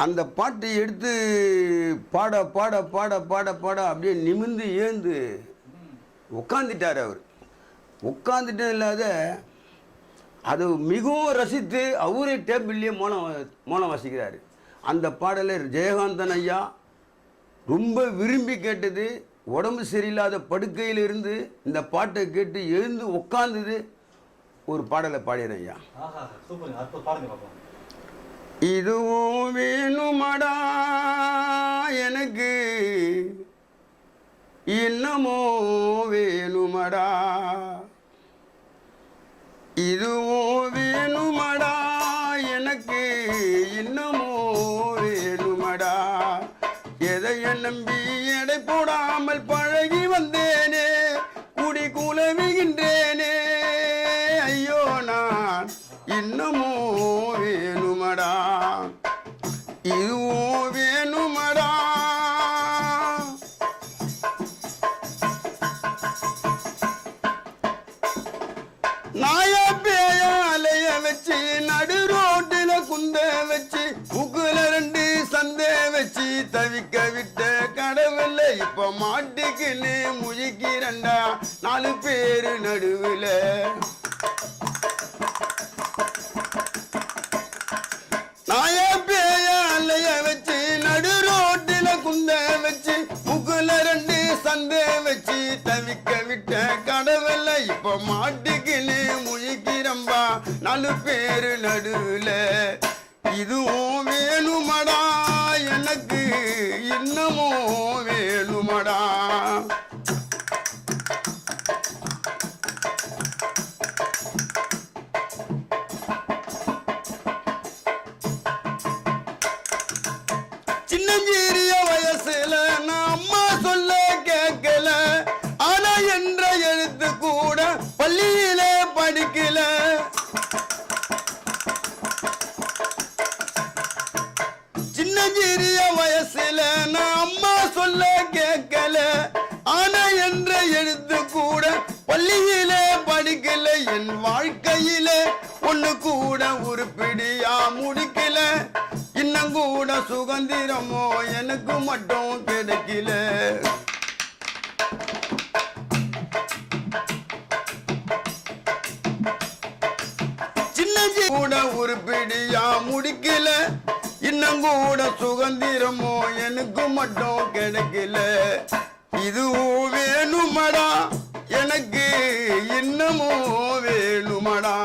அந்த பாட்டை எடுத்து பாட பாட பாட பாட பாட அப்படியே நிமிர்ந்து ஏந்து உட்காந்துட்டார். அவர் உட்காந்துட்டே இல்லாத அது மிகவும் ரசித்து அவரே டேபிள்லேயே மோனம் வாசிக்கிறார். அந்த பாடலை ஜெயகாந்தன் ஐயா ரொம்ப விரும்பி கேட்டது. உடம்பு சரியில்லாத படுக்கையில் இருந்து இந்த பாட்டை கேட்டு எழுந்து உட்கார்ந்தது ஒரு பாடலை பாடிறேன் ஐயா. இதுவும் வேணுமடா எனக்கு இன்னமோ வேணுமடா, இதுவும் வேணுமடா எனக்கு இன்னமோ வேணுமடா, எதைய நம்பி எடை போடாமல் பழகி வந்தேனே குடி குலவுகின்றேனே, ஐயோ நான் இன்னமோ வேணுமடா, இதுவும் வேணுமடா. நாயா பேயாலைய வச்சு நடு ரோட்டில குந்த வச்சு முக்குல 2 சந்தை வச்சு தவிக்க விட்ட கடவுள இப்ப மாட்டுக்குன்னு முழிக்கிறண்டா 4 பேரு நடுவுல. நாயா பேயாலைய வச்சு நடு ரோட்டில குந்த வச்சு முக்குல 2 சந்தை வச்சு தவிக்க விட்ட கடவுள இப்ப மாட்டுக்குன்னு முழிக்கிறம்பா 4 பேரு நடுவுல. இதுவும் வேணுமடா எனக்கு இன்னமோ வேணுமடா. சின்னஞ்சிறிய வயசுல நான் அம்மா சொல்ல கேட்கல, ஆனா என்ற எழுத்து கூட பள்ளியில படிக்கல. சின்னஞ்சிறிய வயசுல நான் அம்மா சொல்ல கேட்கல, ஆனா என்ற எழுத்து கூட பள்ளியில படிக்கல. என் வாழ்க்கையில ஒண்ணு கூட உருப்படியா முடிக்கல, இன்னும் கூட சுதந்திரமோ எனக்கு மட்டும் கிடைக்கல. சின்னஞ்சி கூட உருப்படியா முடிக்கல, இன்னும் கூட சுதந்திரமோ எனக்கு மட்டும் கிடைக்கல. இதுவும் வேணுமடா எனக்கு இன்னமும் வேணுமடா.